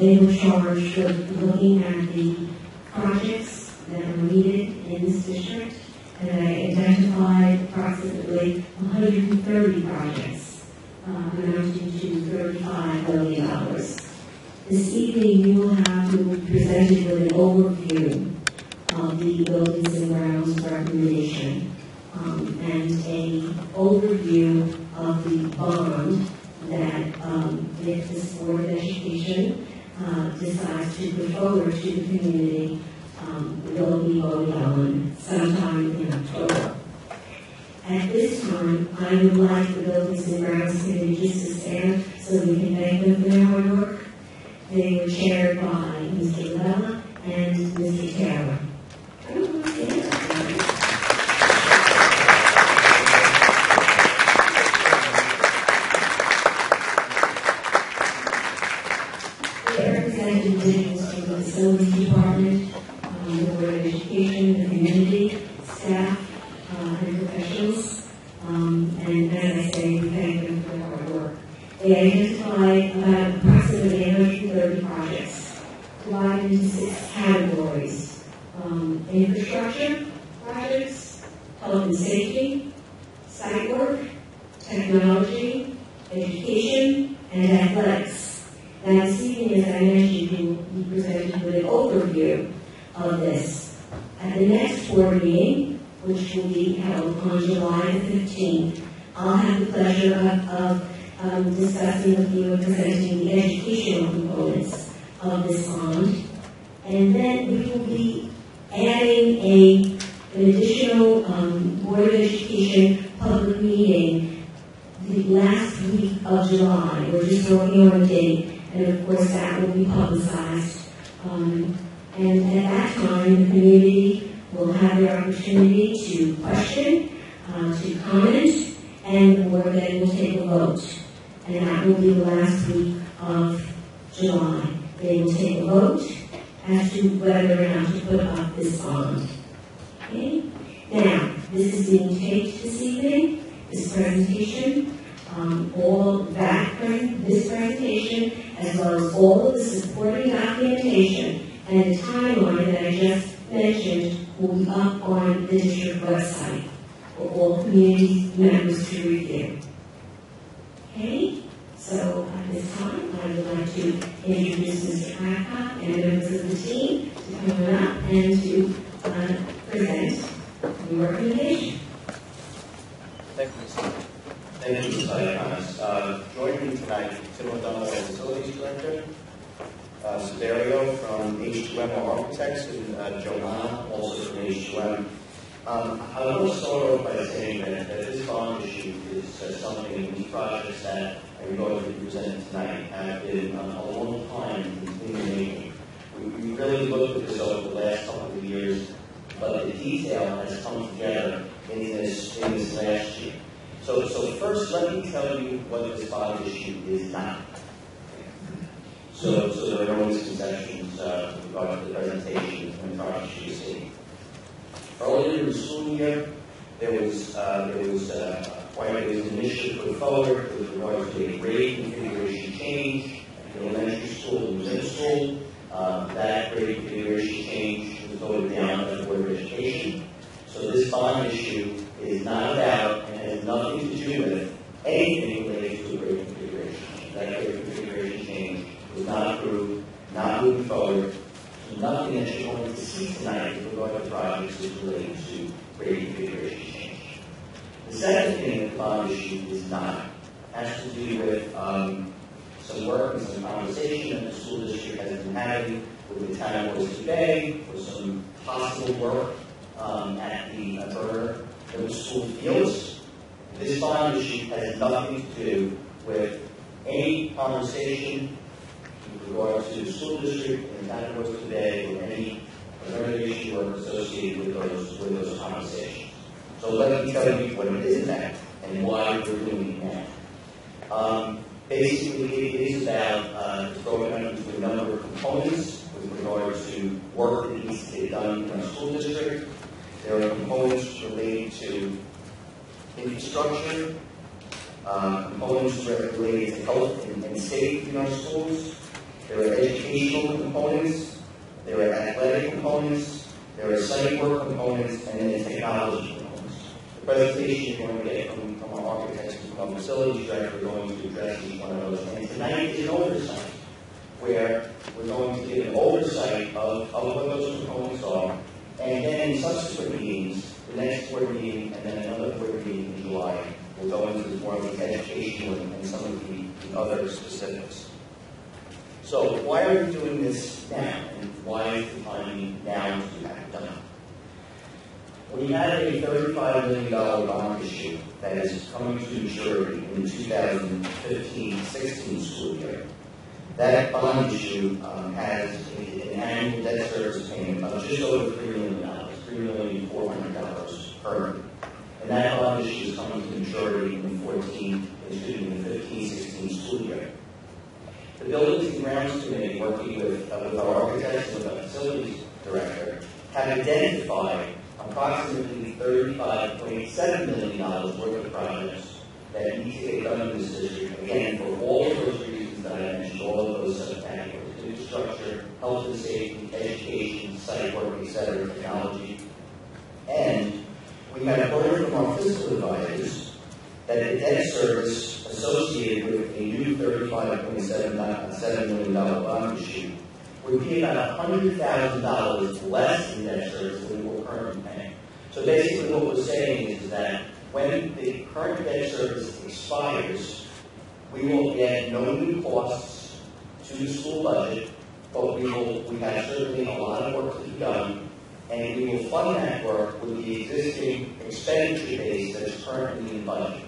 They were charged with looking at the projects that are needed in this district, and they identified approximately 130 projects amounting to $35 million. This evening, you will be presented with an overview of the Buildings and Grounds recommendation and an overview of the bond that if this Board of Education decides to put forward to the community, will be voted on sometime in October. At this time, I would like the Buildings and Grounds Committee just to stand so we can thank them for their hard work. They were chaired by Mr. Lavella and Mr. Taylor. They represent individuals from the Facilities Department, the Board of Education, the community, staff, and professionals. And as I say, we thank them for their hard work. They identified about approximately 130 projects, divided into 6 categories. Infrastructure projects, health and safety, site work, technology, education, and athletics. Now this evening, as I mentioned, you will be presented with an overview of this. At the next board meeting, which will be held on July 15th, I'll have the pleasure of discussing with you and presenting the educational components of this bond. And then we will be adding an additional Board of Education public meeting the last week of July. We're just working on a date, and of course that will be publicized. And at that time, the community will have the opportunity to question, to comment, and the board then will take a vote. And that will be the last week of July. They will take a vote as to whether or not to put up this bond. Okay? Now, this is being taped this evening, this presentation, this presentation, as well as all of the supporting documentation and the timeline that I just mentioned will be up on the district website for all community members to review. Okay? So at this time, I would like to introduce Mr. Adcock and members of the team to come up and to present the recommendation. Thank you, Ms. Thomas. Joining me tonight, Tim O'Donnell, Facilities Director, Severio from H2M Architects, and Joanna, also from H2M. I want to start off by saying that this bond issue is something, these projects that I'm going to be presenting tonight have been a long time in the making. We really looked at this over the last couple of years, but the detail has come together in this last year. So first, let me tell you what this bond issue is not. So there are no misconceptions with regard to the presentation and the project you see. Earlier in the school year, there was an initiative put forward with regard to a grade configuration change at the elementary school and middle school. That grade configuration change was voted down by the Board of Education. So this bond issue is not about and has nothing to do with anything related to a grade configuration change. That grade configuration change was not approved, not moving forward. So nothing that you're going to see tonight with regard to projects is related to grade configuration change. The second thing that the bond issue is not has to do with some work and some conversation that the school district has been having with the town of Oyster Bay for some possible work at the Burner Middle School fields. This bond issue has nothing to do with any conversation with regard to the school district and the town of Oyster Bay or any renovation work associated with those conversations. So let me tell you what it is about and why we're doing it now. Basically, it is about it's broken up into a number of components with regard to work that needs to get done in our school district. There are components related to infrastructure, components related to health and safety in our schools. There are education educational components, there are athletic components, there are site work components, and then technology components. The presentation you're going to get from our architects and from our facilities director are going to address each one of those. And tonight is an oversight, where we're going to give an oversight of what those components are, and then in subsequent meetings, the next board meeting and then another board meeting in July, we'll go into more of the educational and some of the other specifics. So why are we doing this now, and why is the timing now to have it done? We had a $35 million bond issue that is coming to maturity in the 2015-16 school year. That bond issue has an annual debt service payment of just over $3 million, $3,400,000 per year. And that bond issue is coming to maturity in the 15-16 school year. The Buildings and Grounds Committee, working with our architects and with our facilities director, have identified approximately $35.7 million worth of projects that need to get done in this district, again, for all of those reasons that I mentioned, all of those subcategories: infrastructure, health and safety, education, site work, etc., technology. And we have heard from our fiscal advisors that the debt service associated with a new $35.7 million bond issue would be about $100,000 less in debt service than we're currently paying. So basically what we're saying is that when the current debt service expires, we will get no new costs to the school budget, but we have certainly a lot of work to be done, and we will fund that work with the existing expenditure base that is currently in budget.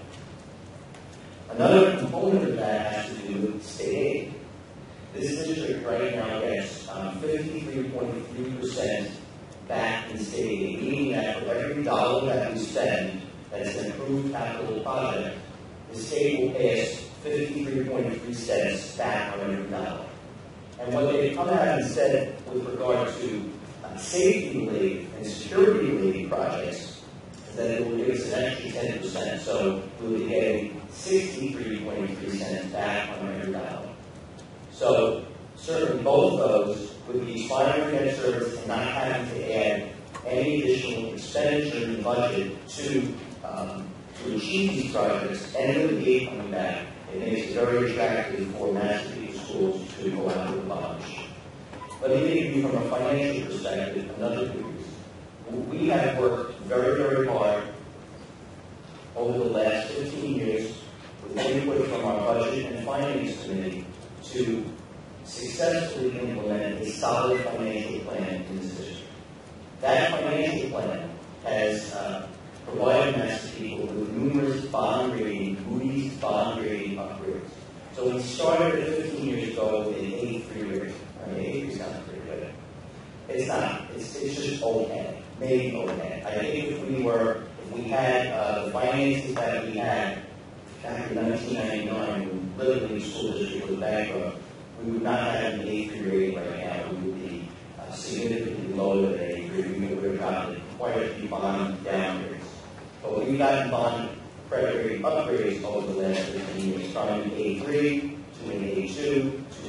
Another component of that has to do with state aid. This district right now gets 53.3% back in state aid, meaning that for every dollar that we spend that is an approved capital project, the state will pay us 53.3 cents back on every dollar. And what they've come out and said with regard to safety-related and security-related projects is that it will give us an extra 10%. So we'll be getting 63.3 cents back on every dollar. So certainly both of those, with the expiring debt service and not having to add any additional expenditure in the budget to achieve these projects, and with the aid coming back, it makes it very attractive for Massachusetts schools to go out with a bond issue. Let me give you from a financial perspective another good reason. We have worked very, very hard over the last 15 years with input from our Budget and Finance Committee to successfully implement a solid financial plan in this district. That financial plan has provided Massachusetts with numerous bond rating, Moody's bond rating upgrades. So we started 15 years ago with an A3 rating. I mean, A3 sounds pretty good. It's not. It's just okay. Maybe okay. I think if we had the finances that we had back in 1999, when literally the school district was bankrupt, we would not have an A3 rating right now. We would be significantly lower than A3. We would have gotten quite a few bond downgrades. But we've gotten bond credit rating upgrades over the last 15 years, from an A3 to an A2 to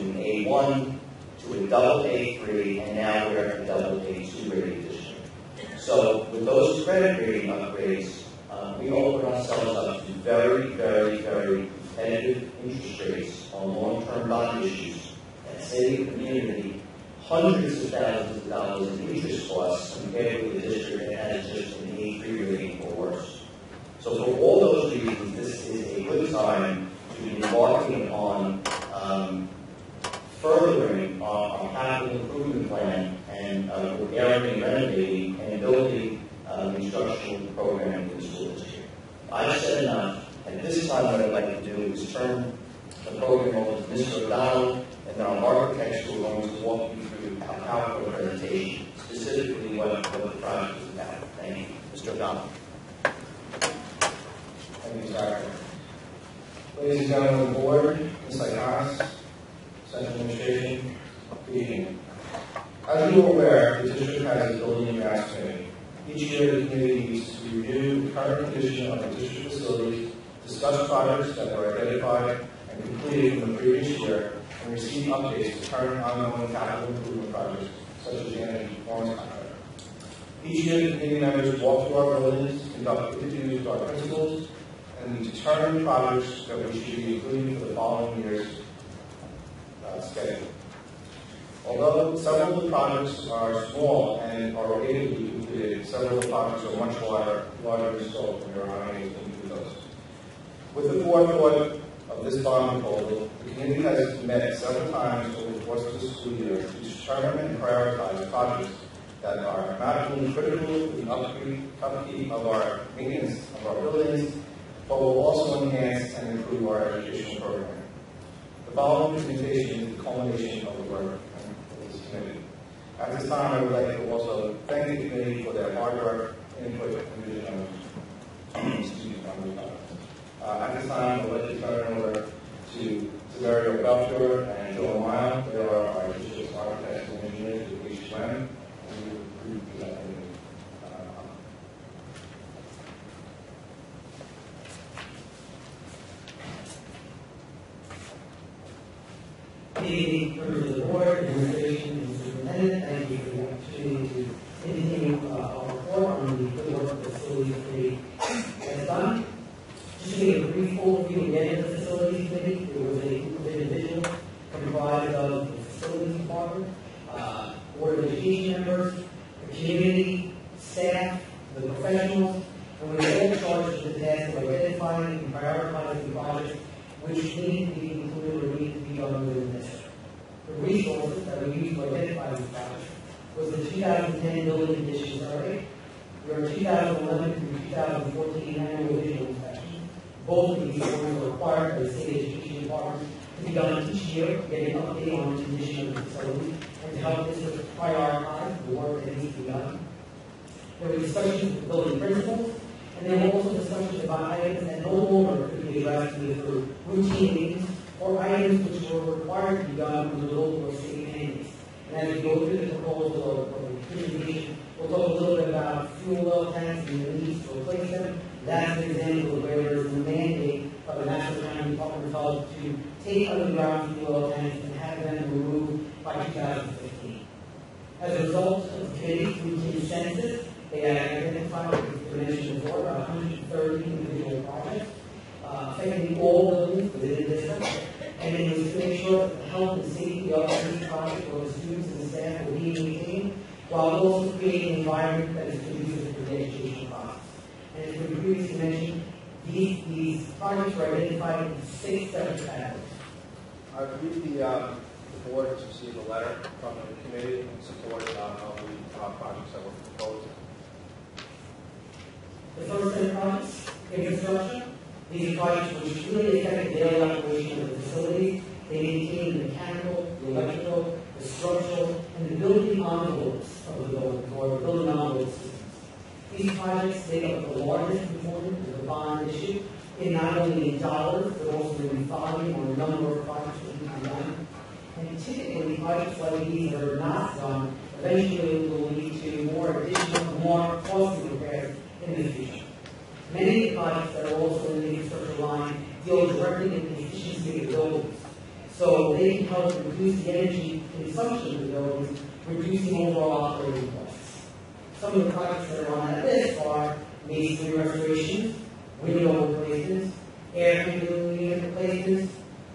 an A1 to a double A3, and now we're at a double A2 rating district. So with those credit rating upgrades, we open ourselves up to very, very, very competitive interest rates on long-term bond issues that save the community hundreds of thousands of dollars in interest costs compared with a district that has just an A3 rating or worse. So for all those reasons, this is a good time to be embarking on furthering our capital improvement plan and repairing and renovating and building the instructional program in the school district. I've said enough. At this time, what I'd like to do is turn the program over to Mr. O'Donnell, and then our architects who are going to walk you through our PowerPoint presentation, specifically what the project is about. Thank you. Mr. O'Donnell. Thank you, Doctor. Ladies and gentlemen of the board, Ms. Lycos, Central Administration, good evening. As you are aware, the district has a building and grounds committee. Each year, the committee meets to review the current condition of the district facilities, discuss projects that were identified and completed from the previous year, and receive updates to current ongoing capital improvement projects, such as the energy performance contract. Each year, the committee members walk through our buildings, conduct interviews with our principals, and we determine projects that we should be including for the following year's schedule. Although several of the projects are small and are able to be completed, several of the projects are much larger in scope, and we are unable to include those. With the forethought of this bond proposal, the committee has met several times over the course of the school year to determine and prioritize projects that are not only critical to the upkeep of our maintenance of our buildings, but will also enhance and improve our educational program. The following presentation is the culmination of the work of this committee. At this time, I would like to also thank the committee for their hard work, input, and vision on these projects. At this time, I would like to turn it over to Severio Belcher and Joe Mile. They are our district architects and engineers with each plan. Good evening, members of the board, administration, and superintendent. Thank you for the opportunity to continue our report on the good work the facilities committee has done. Just to give a brief overview again of the facilities committee, there was a group of individuals comprised of the facilities department, board of education members, the community, staff, the professionals, and we were all charged with the task of identifying and prioritizing projects which needed to be included or needed to be done within this. The resources that we used to identify these projects was the 2010 Building Condition Survey, your 2011 through 2014 Annual Visual Inspection. Both of these forms are required by the State Education Department to be done each year to get an update on the condition of the facility and to help districts prioritize the work that needs to be done. There were discussions with the building principals, and there were also discussions about items that no longer could be addressed through routine meetings or items which were required to be done under local or state mandates. And as we go through the proposal or the presentation, we'll talk a little bit about fuel oil tanks and the needs to replace them. That's an example of where there is a mandate by the National County Department of Health to take underground fuel oil tanks and have them removed by 2015. As a result of the committee's routine census, they have identified, as I mentioned before, about 130 individual projects, affecting all buildings within the district, and it was to make sure that the health and safety of these projects for the students and staff were being maintained, while also creating an environment that is conducive to the education process. And as we previously mentioned, these projects were identified in 6 separate categories. I believe the board has received a letter from the committee in support of the projects that were proposed. The first set of projects, infrastructure. These projects which really affect the daily operation of the facilities. They maintain the mechanical, the electrical, the structural, and the building envelopes of the building, or the building envelope systems. These projects make up the largest component of the bond issue, in not only in dollars, but also in volume or number of projects that need to be done. And typically, projects like these that are not done eventually will lead to more costly repairs in the future. Many of the projects that are also in the infrastructure line deal directly with the efficiency of the buildings. So they can help reduce the energy consumption of the buildings, reducing overall operating costs. Some of the projects that are on that list are masonry restorations, window replacements, air handling unit replacements,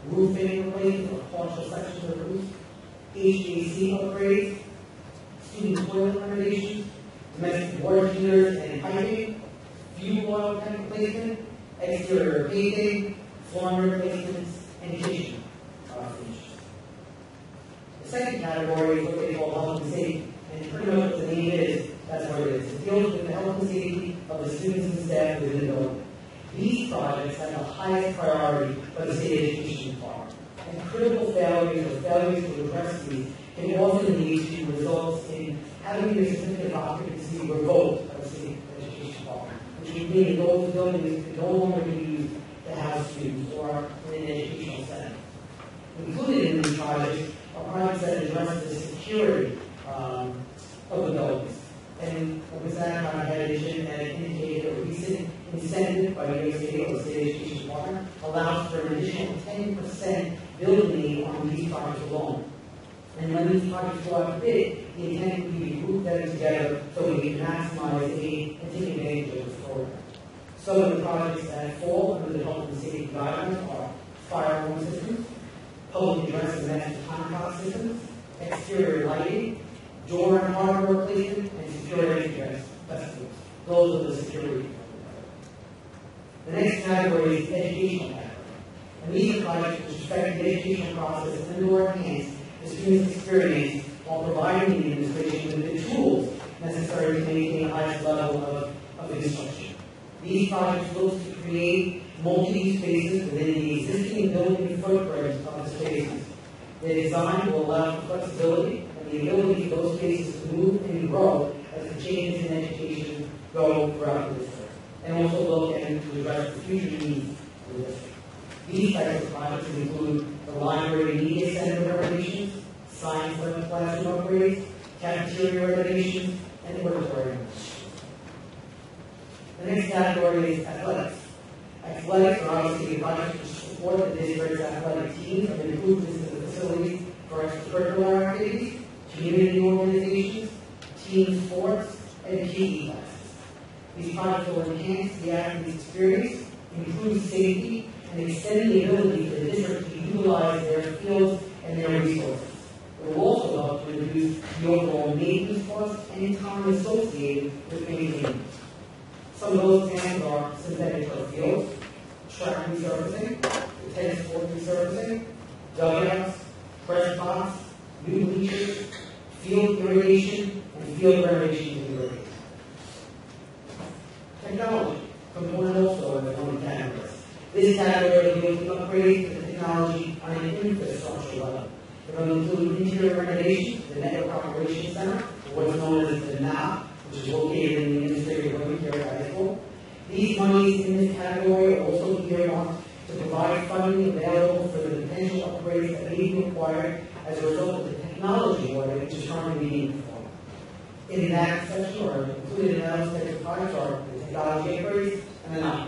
roofing replacements or partial sections of the roof, HVAC upgrades, student toilet renovations, domestic water heaters and piping, fuel oil tank replacement, exterior paving, flooring replacements, and kitchen finishes. The second category is what they call health and safety, and pretty much what the name is, that's what it is. It deals with the health and safety of the students and staff within the building. These projects have the highest priority by the State Education Department, and critical failures or failures to address these can often lead to results in having your certificate of occupancy revoked by the State Education Department, which would mean that those buildings could no longer be used to house students or in an educational setting. Included in these projects are projects that address the security of the buildings. And with that, I had indicated a recent incentive by the State or the State Education Department allows for an additional 10% building on these projects alone. And when these projects go out to bid, the intent would be to group them together so we can maximize aid and take advantage of this program. Some of the projects that fall under the health and safety guidelines are fire alarm systems, public address and master contact systems, exterior lighting, door and hardware replacement, and security address festivals. Those are the security. The next category is educational category. And these are projects which affect the educational process and/or enhance the student's experience while providing the administration with the tools necessary to maintain the highest level of instruction. These projects look to create multi-use spaces within the existing building footprint of the spaces. Their design will allow for flexibility and the ability for those spaces to move and grow as the changes in education go throughout the district, and also look and to address the future needs of the district. These types of projects include the library media center renovations, science lab classroom upgrades, cafeteria renovations, and laboratory renovations. The next category is athletics. Athletics are obviously projects which support the district's athletic teams and improvements to the facilities for extracurricular activities, community organizations, team sports, and PE classes. These projects will enhance the athlete's experience, improve safety, and extend the ability for the district to utilize their fields and their resources. It will also help to reduce the overall maintenance costs and time associated with maintaining. Some of those examples are synthetic turf fields, track resurfacing, the tennis court resurfacing, dugouts, press box, new bleachers, field irrigation, and field renovations and irrigation. Technology, component also in the one category. This category deals with upgrades to the technology on an infrastructure level. It will include interior renovations, the Network Operations Center, or what's known as the NAP, which is located in the administrative building here at High School. These monies in this category are also earmarked to provide funding available for the potential upgrades that may be required as a result of the technology audit which is currently being performed. In that section, or included in those types of projects, are the technology upgrades and the NAP.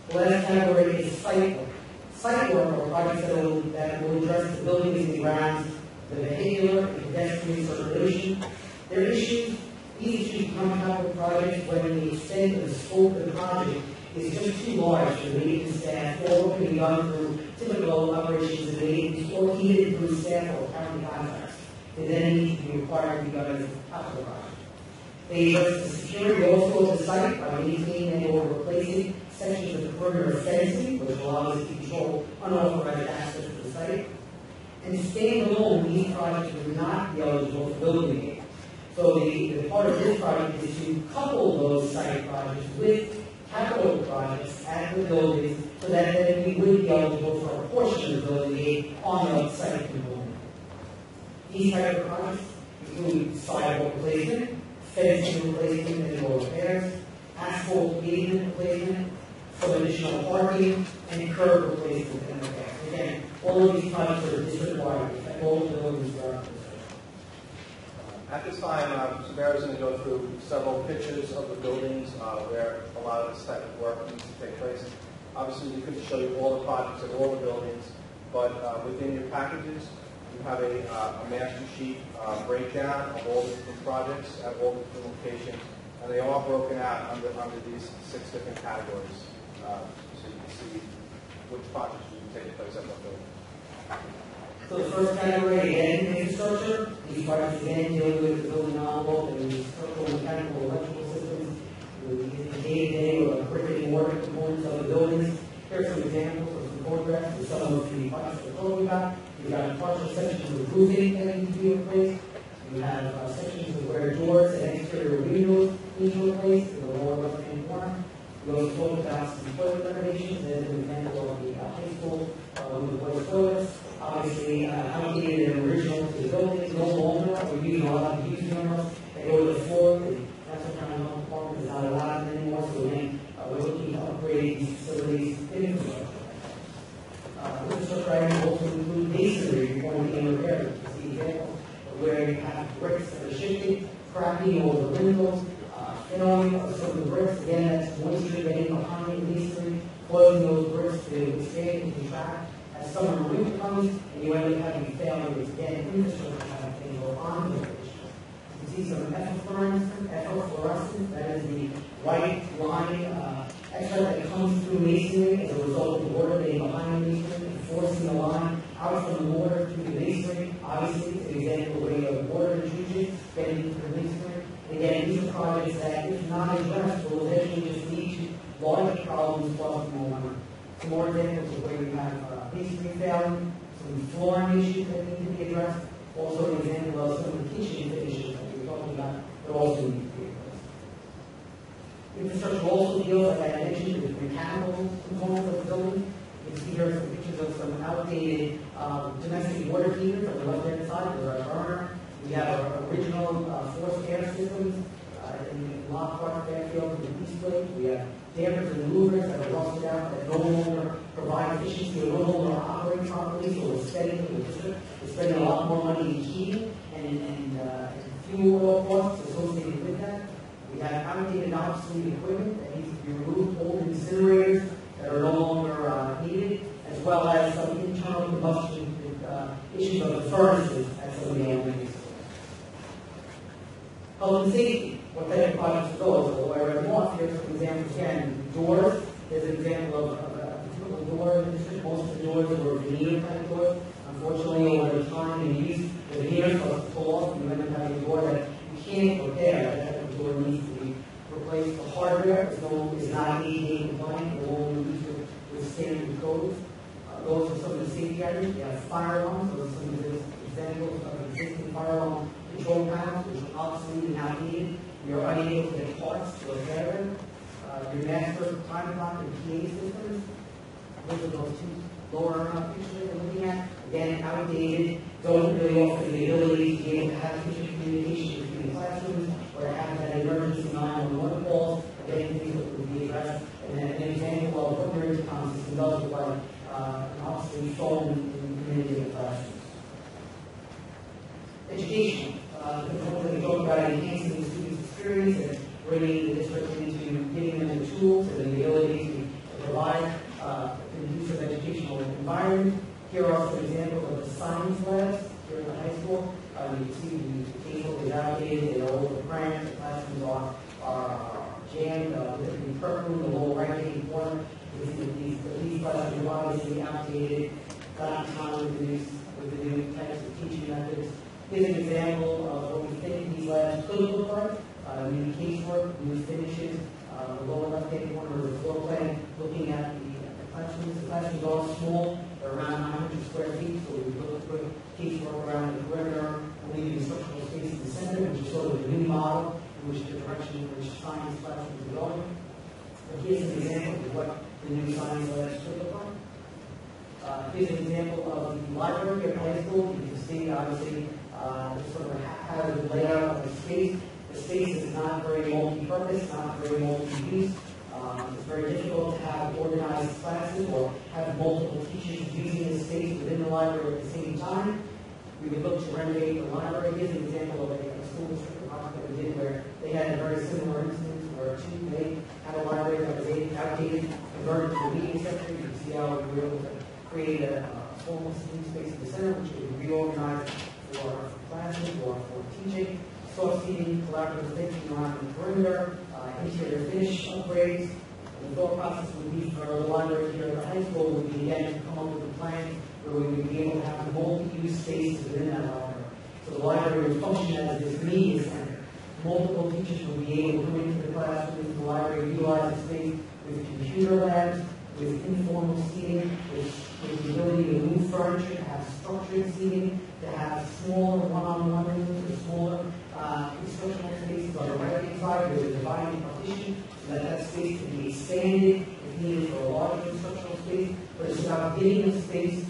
The last category is site work. Site work are projects that will address the buildings and grounds, the vehicular and pedestrian circulation. These issues become capital projects when the extent of the scope of the project is just too large for the maintenance staff, or can be done through typical operations and maintenance, or even through staff or county contracts. They then need to be required to be done as a capital project. They address the security also of the site by maintaining and or replacing sections of the perimeter fencing, which allows us to control unauthorized access to the site. And standalone, these projects would not be eligible for building aid. So the part of this project is to couple those site projects with capital projects at the buildings so that then we would be eligible for a portion of the building aid on the site component. These type of projects include sidewalk replacement, fencing replacement and or repairs, asphalt pavement replacement, some additional parking, and curb replacement and repairs. Again, all of these projects are district-wide, affect all of the buildings throughout the district. At this time, Mr. Mayor is going to go through several pictures of the buildings where a lot of this type of work needs to take place. Obviously, we couldn't show you all the projects of all the buildings, but within your packages, you have a master sheet breakdown of all the different projects at all the different locations, and they are all broken out under these 6 different categories, so you can see which projects will take place at what building. So the first category, again, infrastructure. These projects again deal with the building envelope and the structural, mechanical, electrical systems, the day-to-day or brick and mortar components of the buildings. Here are some examples of some photographs of some of the projects we're talking about. We've got partial sections of roofing that need to be replaced. We have sections of where doors and exterior windows need to be replaced in the lower left-hand corner. We also talked about some toilet renovations. There's an example of the high school with the boys' toilets. Obviously, allocated an original to the building, no longer. We're using a lot of used numerals that go to the floor. That's what kind of health department is not allowed anymore. So again, we're looking to upgrade these facilities in infrastructure. Infrastructure items also include masonry before being repaired. You can see examples of where you have bricks that are shifting, cracking over the windows, failing of some of the bricks. Again, that's moisture getting behind the masonry, closing those bricks to expand and contract winter comes, and you end up having failures, again, infrastructure kind of thing, or ongoing issues. You can see some efflorescence, that is the white line extra that comes through masonry as a result of the water being behind the masonry and forcing the line out from the water through the masonry. Obviously, it's an example of where water intrusion getting into the masonry. And again, these are projects that, if not addressed, will eventually just lead to larger problems plus more money. Some more examples of where you have masonry failing, some flooring issues that need to be addressed. Also, an example of some of the kitchen issues that we were talking about that also need to be addressed. Infrastructure also deals, like I mentioned, with mechanical components of the building. You can see here some pictures of some outdated domestic water heaters on the left-hand side. There's our burner. We have our original forced air systems in Lockhart, Fairfield, and Eastwood. We have dampers and louvers that are rusted out that no longer provide efficiency or no longer operate properly. So we're spending a lot more money in heating and fuel oil costs associated with that. We have outdated and obsolete equipment that needs to be removed, old incinerators that are no longer needed, as well as some internal combustion issues of the furnaces at some of the elementary schools. Health and safety, what type of projects are those? Well, I read them off here. Some examples again, doors. There's an example of a typical door in the district. Most of the doors were veneer type doors. Unfortunately, over the time and use, the veneer starts to pull off, and you end up having a door that you can't repair. That door needs to be replaced. The hardware is not ADA compliant. It won't use with standard codes. Those are some of the safety items. We have fire alarms. Those are some of the examples of existing fire alarm control panels, which are obsolete and outdated. We are unable to get parts to repair them. Your master time clock and PA systems. Those are those two lower pictures that we're looking at. Again, outdated. Don't really offer the ability to be able to have efficient communication between classrooms or to have that emergency 911 calls. Again, things that would be addressed. And then an example of what your intercom system does look like an obsolete phone in many of the classrooms. Education. We talk about enhancing the student's experience and bringing the district into giving them the tools and the ability to provide a conducive educational environment. Here are some examples of the science labs here in the high school. You can see the table is outdated, they are overcramped, the classrooms are jammed, the purple in the lower right-hand corner. These classrooms are obviously outdated, not in time with the new types of teaching methods. Here's an example of what we think these labs could look like. New casework, new finishes. The lower left-hand corner of the floor plan, looking at the classrooms. The classrooms are small, they're around 900 square feet, so we look to put casework around the perimeter, and leave the instructional space in the center, which is sort of a new model in which the direction in which science classrooms are going. But here's an example of what the new science labs could look like. Here's an example of the library at high school. You can see, obviously, sort of a haphazard layout of the space. The space is not very multi-purpose, not very multi-use. It's very difficult to have organized classes or have multiple teachers using the space within the library at the same time. We would look to renovate the library. Here's an example of a school district project that we did where they had a very similar instance where they had a library that was outdated, converted to a meeting center. You can see how we were able to create a formal sitting space in the center, which we would reorganize for classes or for teaching. Soft seating, collaborative thinking around the perimeter, interior finish upgrades. And the thought process would be for the library here at the high school would be again to come up with a plan where we would be able to have multi-use spaces within that library. So the library would function as this media center. Multiple teachers would be able to come into the classrooms, the library utilize the space with computer labs, with informal seating, with the ability to move furniture, to have structured seating, to have smaller one-on-one rooms, or smaller instructional spaces on the right-hand side with a dividing partition, so that space can be expanded if needed for a larger instructional space. But it's about giving the space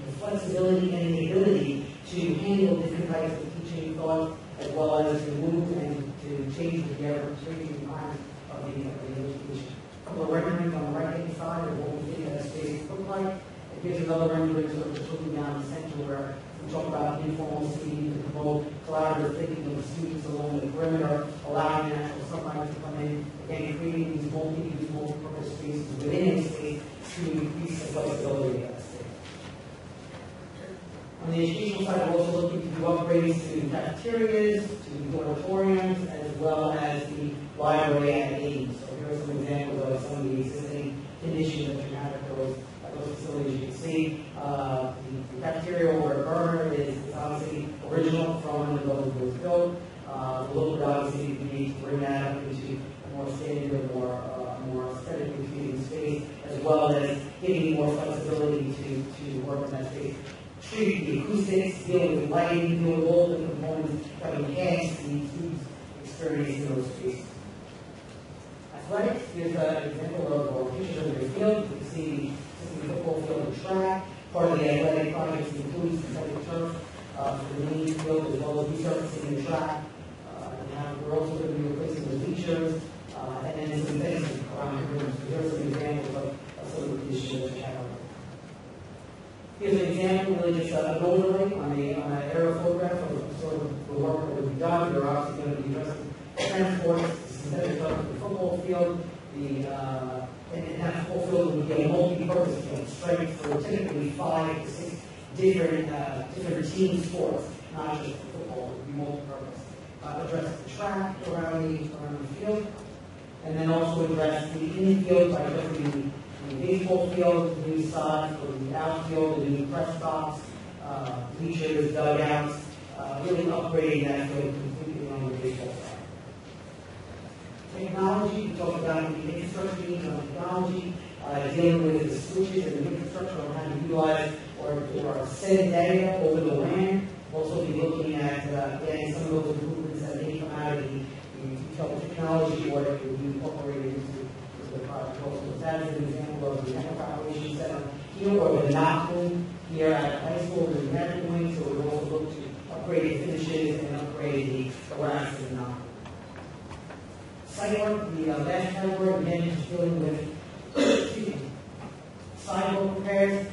the flexibility and the ability to handle different types of teaching thoughts, as well as to move and to change the ever-changing environment of the education. A couple of renderings on the right-hand side of what we think that space look like. Here's another rendering sort of just looking down the center where we talk about informal seating to promote collaborative thinking of the students along the perimeter, allowing natural sunlight to come in, again creating these multi-use, multi-purpose spaces within a space to increase the flexibility of that space. On the educational side, we're also looking to do upgrades to cafeterias, to auditoriums, as well as the library and aids. So here are some examples of some of the existing conditions that you have at those facilities. You can see the cafeteria over at Burner is obviously original from when the building was built. The look would obviously be to bring that up into a more standard, more aesthetically pleasing space, as well as giving more flexibility to work in that space. Treat the acoustics, deal with lighting, deal with all the components that enhance the students' experience in those spaces. Athletics, here's an example of a picture of the field. You can see the football field and track. Part of the athletic projects includes synthetic turf for the main field, as well as resurfacing the track. We're also going to be replacing the bleachers, and then some fencing around the room. So here's some examples of some of the conditions that we have. Here's an example, really just an overlay on an aerial photograph of sort of the work that would be done. We're obviously going to be addressing transport, synthetic turf for the football field, and that football field would be a multi-purpose field, strength for typically 5 to 6 different team sports, not just football. It would be multi-purpose. Address the track around the field, and then also address the infield by addressing the baseball field, the new side for the outfield, the new press box, bleachers, dugouts, really upgrading that field completely on the baseball side. Technology, we talked about the infrastructure needs on technology, dealing with the switches and the infrastructure on how to utilize or send data over the WAN. Also be looking at getting some of those improvements that may come out of the technology or that would be incorporated into the project. Also, that is an example of the network operation center here, or the NOC room here at the high school, the medical wing. So we will also look to upgrade the finishes and upgrade the racks in the NOC room. Site work, the last category, again, is dealing with sidewalk repairs,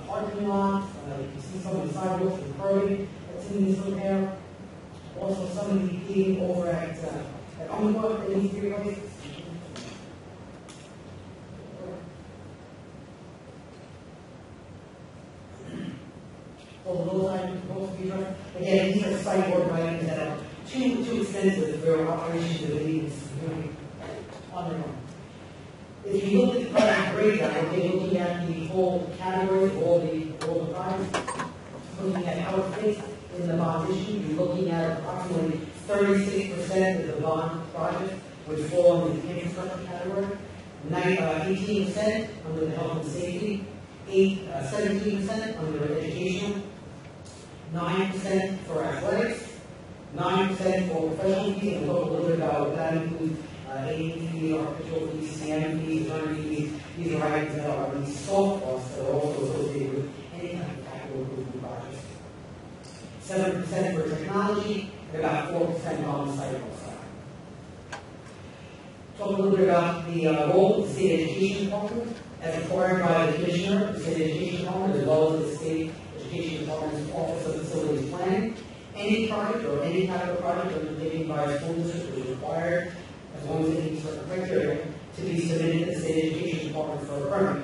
parking lots. You can see some of the sidewalks and curbing that's in this repair. Also, some of the heating over at Unquote that needs to be replaced. All of those items supposed to be done. Again, these are site work items that are too expensive for operations of the meetings on their own. If you look at the project breakdown, okay, looking at the whole category, all the projects, looking at how it fits in the bond issue, you're looking at approximately 36% of the bond project would fall under the infrastructure category, 18% under the health and safety, 17% under education, 9% for athletics, 9% for professional fees, and we'll talk a little bit about what that includes. AEP, architectural fees, CM fees, attorney fees. These are items that are these soft costs that are also associated with any kind of capital improvement projects. 7% for technology, and about 4% on the site side. Talk a little bit about the role of the state education department as required by the commissioner, the state education department, as well as the state education department's office of facilities planning. Any project or any kind of project undertaken by a school district is required, as long as it meets certain criteria, to be submitted to the state education department for a permit,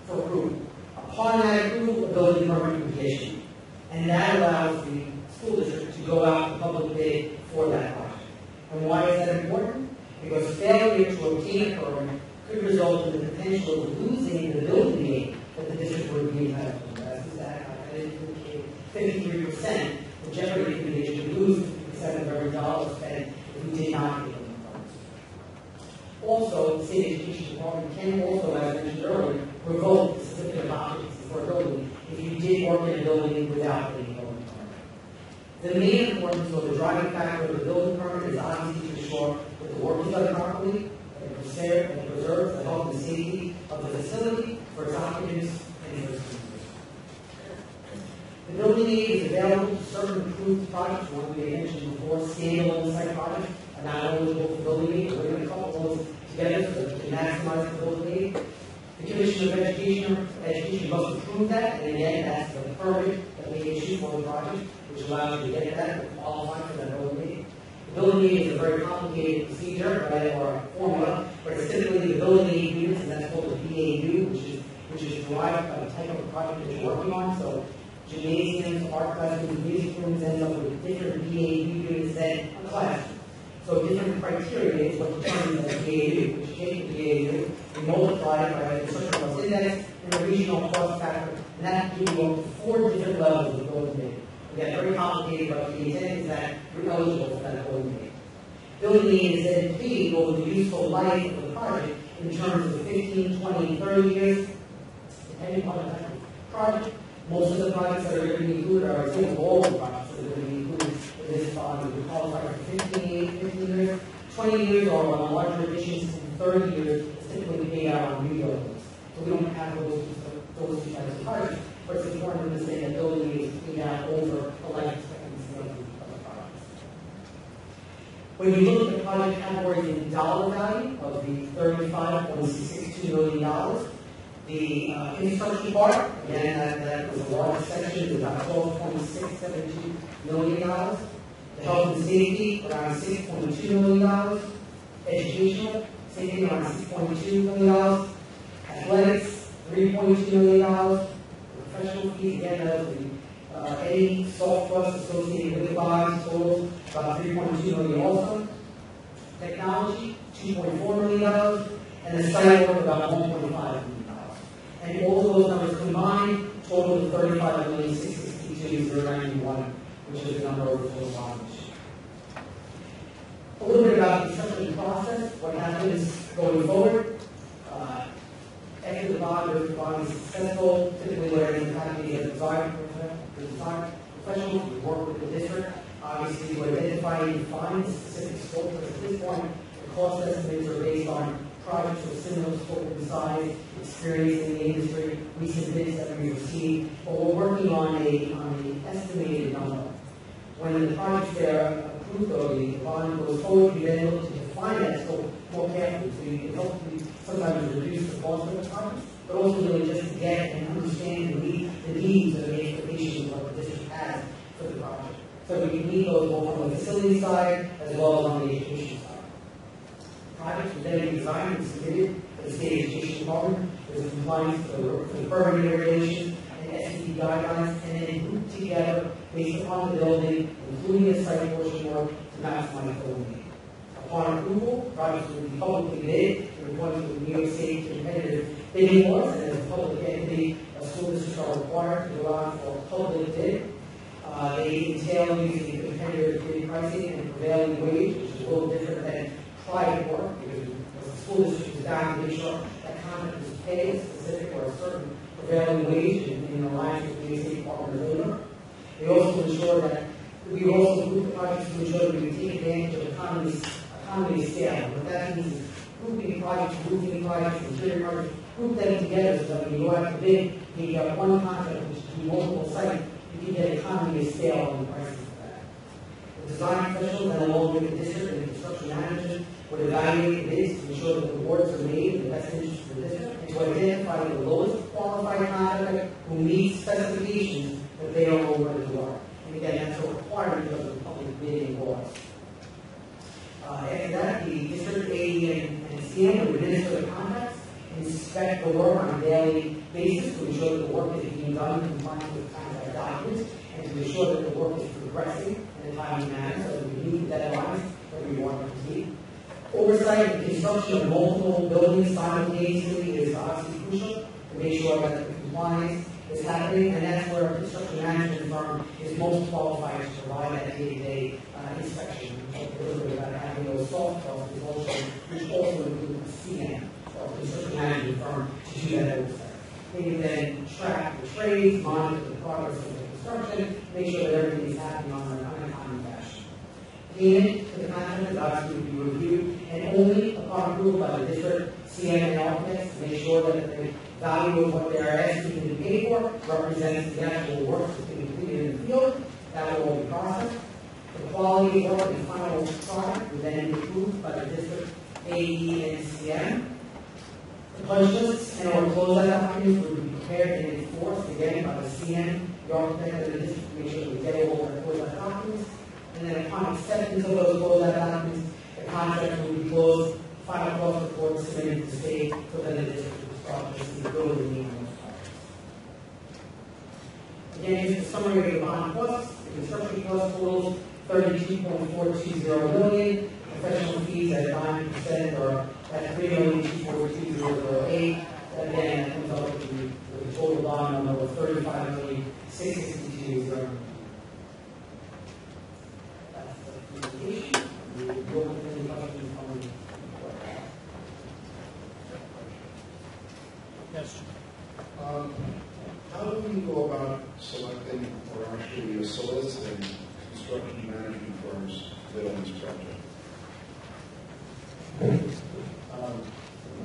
for approval. Upon that approval, a building permit will be issued, and that allows the school district to go out to public bid for that project. And why is that important? Because failure to obtain a permit could result in the potential of losing the building aid that the district would be entitled to. That's that I indicated 53%. The jeopardy could be to lose 57 of every dollar spent if we did not get building permits. Also, the state education department can also, as I mentioned earlier, revoke the certificate of occupancy for a building if you did work in a building without getting a building permit. The main importance or the driving factor of the building permit is obviously to ensure that the work is done properly, and preserves the health and safety of the facility for its occupants and for its users. The building aid is available to certain approved projects, one we mentioned before, standalone site projects, are not eligible for building aid. We're going to couple those together so that we can maximize the building aid. The Commission of Education must approve that, and again, that's the permit that we issue for the project, which allows you to get that and qualify for that building aid. The building aid is a very complicated procedure, right, or formula, but it's typically the building aid units, and that's called the BAU, which is derived by the type of project that you're working on. So gymnasiums, art classrooms, music rooms end up with different BAU units than a classroom. So different criteria is what determines the BAU, which take the BAU and multiply it by the construction cost index and the regional cost factor, and that gives you up to 4 different levels of building aid. Again, very complicated, but the intent is that you're eligible for that building aid. Building aid is then paid over the useful life of the project in terms of 15, 20, 30 years, depending on the type of project. Most of the projects that are going to be included are examples of all the projects that are going to be included in this bond. We qualify for 15 years, 20 years, or on larger additions, and 30 years is typically paid out on new buildings. So we don't have those two types of projects, but it's important to understand that building aid is paid out over the life expectancy of the projects. When you look at the project categories in dollar value of the $35.62 million, the infrastructure part, again, that was a large section, is about $12.672 million. The health and safety, around $6.2 million. Educational, safety, around $6.2 million. Athletics, $3.2 million. Professional fees, again, that was the any soft costs associated with the bonds, total about $3.2 million also. Technology, $2.4 million. And the site work, about $1.5 million. And all of those numbers combined total of $35,662,091, which is the number of the total bond issue. A little bit about the construction process, what happens going forward. After the bond is successful, typically what ends up happening is a design professionals we work with the district. Obviously, to identify and define the specific scope, but at this point, the cost estimates are based on projects of similar scope and size, experience in the industry, recent bids that we received, but we're working on an estimated number. When the projects are approved or the bond goes forward, we then look to define that scope more carefully, so you can hopefully sometimes reduce the cost of the project, but also really just to get and understand the needs and the expectations of what the district has for the project. So we can meet those both on the facility side as well as on the education side. Projects will then be designed and submitted to the state education department with compliance to the permitting regulations and SCD guidelines, and then grouped together based upon the building, including the site portion work, to maximize building aid. Upon approval, projects will be publicly bid in accordance with New York State competitive bidding laws, and as a public entity, school districts are required to go out for a public bid. They entail using competitive bid pricing and prevailing wage, which is a little different than private work, because the school district is down to make sure that contract is paid a specific or a certain prevailing wage in alliance with the New York State Department of Labor. They also ensure that we also group the projects to ensure that we take advantage of economy of scale. What that means is grouping projects, interior projects, group them together so that when you go out to bid, you get one contract which can be multiple sites, you can get economy of scale on the prices of that. The design professionals and along with the district and the construction managers would evaluate the bids to ensure that the awards are made in the best interest of the district and to identify the lowest qualified contractor who meets specifications that they are awarded to work. And again, that's a requirement because of the public bidding laws. After that, the district AE and CM would administer the contracts, inspect the work on a daily basis to ensure that the work is being done in compliance with contract documents and to ensure that the work is progressing in a timely manner so that we meet the deadlines that we want to complete. Oversight of the construction of multiple buildings simultaneously is obviously crucial to make sure that the compliance is happening, and that's where a construction management firm is most qualified to provide that day-to-day inspection. We talked a little bit about having those soft costs, which also include a CM, or construction management firm, to do that oversight. They can then track the trades, monitor the progress of the construction, make sure that everything is happening on a timely fashion. Payment to the contractors obviously will be reviewed, and only upon approval by the district, CM and architects to make sure that the value of what they are asking to be paid for represents the actual work that's being completed in the field. That will all be processed. The quality of work and final product will then be approved by the district AE and CM. The punch lists and or closeout documents will be prepared and enforced again by the CM, the architect, and the district to make sure we get all the closeout documents. And then upon acceptance of those closeout documents, the contract will be closed, final cost report submitted to the state, so that the district will start to see building on those projects. Again, just a summary of the bond costs. The construction cost totals $32.420 million. Professional fees at 9% are at $3,242,008. Again, that comes up with the total bond number of $35,662,000. That's the presentation. We will go with any questions on the Yes. How do we go about selecting or actually soliciting construction management firms to bid on this project?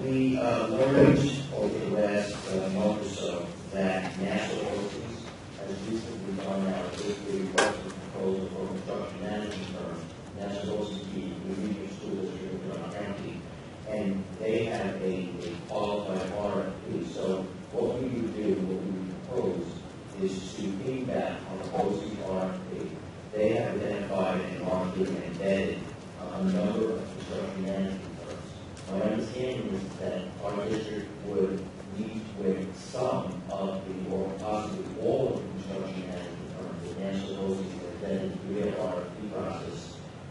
We learned over the last month or so that National Oceans has recently gone out with a request for proposal for construction management firm, National Oceans, the regional school district of John County, and they have a qualified RFP. So what we would do, what we would propose, is to piggyback on the OC's RFP. They have identified and marketed and embedded a number of construction management firms. My understanding is that our district would meet with some of the, or possibly all of the construction management firms that National Oceans has vetted through their RFP process,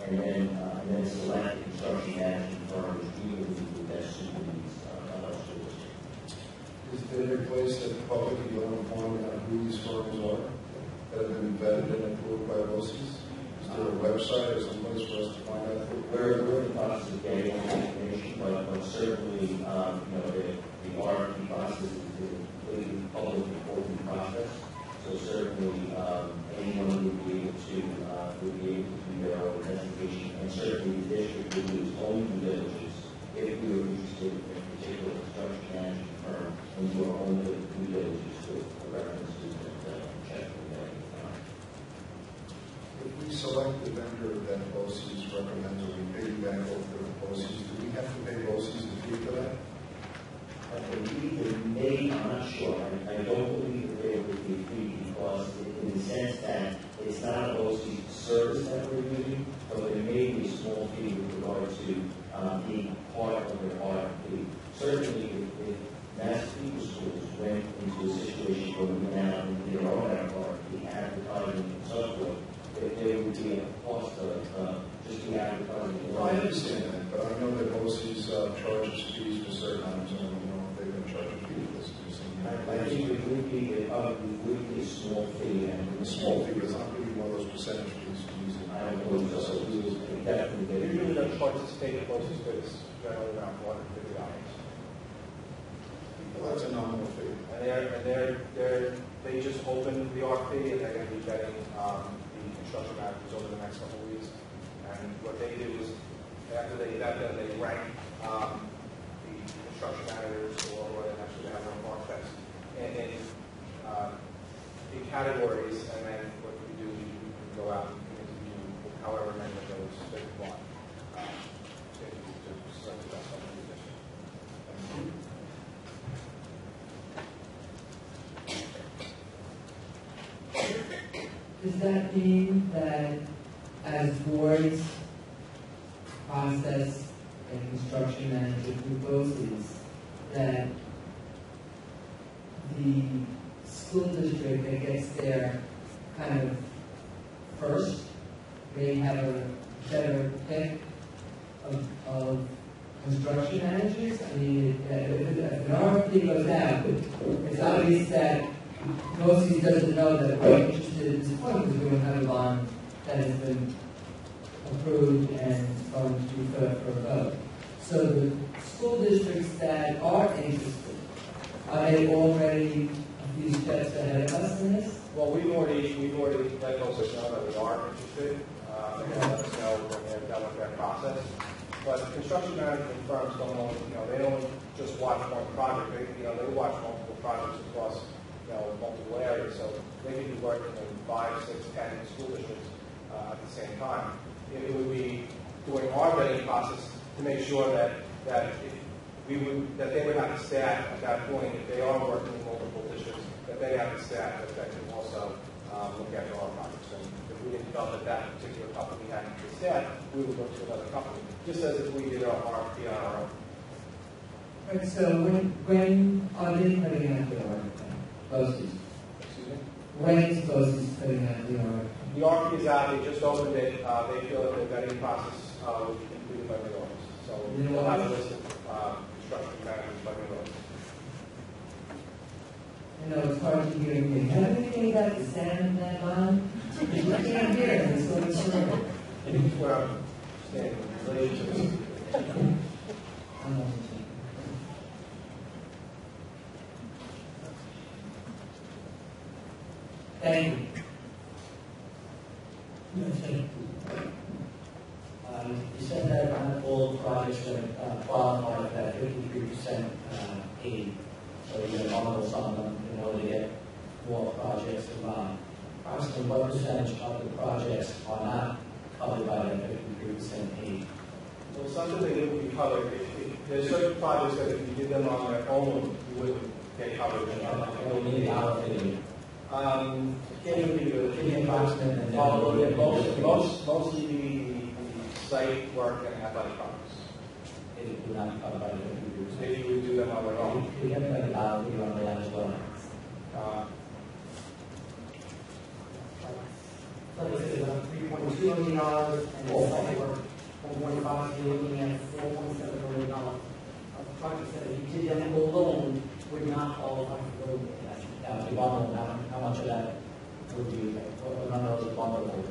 and then select the construction management firm which we believe would best suit the needs of our school district. Is there a place that the public can go and find out who these firms are that have been vetted and approved by BOCES? Is there a website or someplace for us to find out? We're in the process of getting all the information, but certainly, the RFP process is a completely public reporting process. So certainly, anyone would be able to do their own investigation, and certainly the district would do its own due diligence if we were interested in a particular construction management firm, and do our own due diligence with references that check with them. If we select the vendor that BOCES recommends, or we piggyback over the BOCES, do we have to pay BOCES a fee for that? I believe there may, I'm not sure, I don't believe that there would be a fee because in the sense that it's not a OC service that we're using, but there may be a small fee with regard to being part of their RFP. Certainly, if Massachusetts schools went into a situation where we went out and did our own RFP, advertising and so forth, there would be a cost of just the advertising. Well, I understand that, but I know that BOCES charges fees for certain items, and I don't know if they're going to charge a fee for this. I think it would be a small fee, and A small fee, but it's not really one of those percentage fees using. I don't believe so. We will definitely Usually get the participate closest bids generally around $450. Well, that's a nominal fee. And they just opened the RFP and they're going to be vetting the construction managers over the next couple of weeks. And what they do is after they vet them, they rank the construction managers or actually they have one architects in categories, and then what we do, we can go out and interview however many of those they want to select the best on the position. Does that mean that as boards process a construction manager proposes that the school district that gets there kind of first may have a better pick of construction managers? I mean, if an RFP goes out, it's obvious that BOCES doesn't know that we're interested at this point because we don't have a bond that has been approved and going to be put up for a vote. So the school districts that are interested, are they already a few steps ahead of us in this? Well, we've already let BOCES know that we are interested. They let us know when they're done with their process. But construction management firms don't only, they don't just watch one project. They watch multiple projects across, multiple areas. So they could be working in 5, 6, 10 school districts at the same time. It would be doing our vetting process to make sure that they would have the staff at that point, if they are working in multiple districts, that they have the staff that can also look after our projects. And if we didn't feel that particular company had the staff, we would go to another company, just as if we did our RFP on our own. Right, so when are they putting out their RFP? BOCES. Excuse me? when is supposed to putting out the order? The RFP is out, they just opened it, they feel that the vetting process will be completed by mid-August. So we'll have a list of construction managers by mid-August. I know it's hard to hear me. Have anything about the sand in that line? You can't hear it, it's going through. It's where I'm standing in relation to this. Thank you. You said that on all projects that qualify for that 53% aid, so you're going to bundle some of them in order to get more projects involved. Approximately what percentage of the projects are not covered by that 53% aid? Well, some of they would be covered. There's certain projects that if you did them on their own, you wouldn't get covered. We need the dollar figure. Can you give you Give me an approximate and then mostly the site work and athletic projects. it would not be covered by the 53%. If you would do them on their own. We have like a dollar figure on that as well. So this is $3.2 million, and the site work, 1.5, so you're looking at $4.7 million. Of projects that if you did them alone, would not qualify for road aid. Now, if you bundle, how much of that would be, what number is bundleable?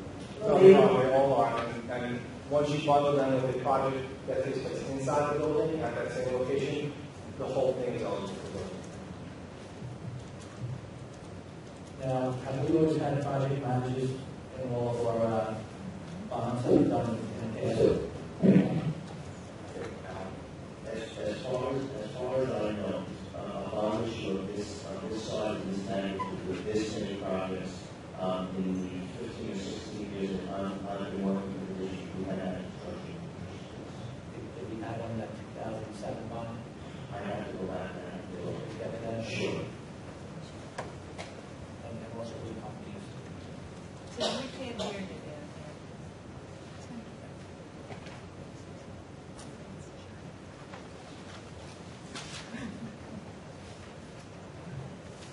They all are, and once you bundle them with a project that takes place inside the building at that same location, the whole thing is eligible for building. Now, have we always had project managers in all of our bonds that we've done in the past? As far as I know, a bond issue of this size and this magnitude with this many projects in the 15 or 16 years that I've been working with the district, we had that construction. Did we have one in that 2007 bond? I have to go back and look Get at that? that. Sure. And also we companies. So we can't hear you down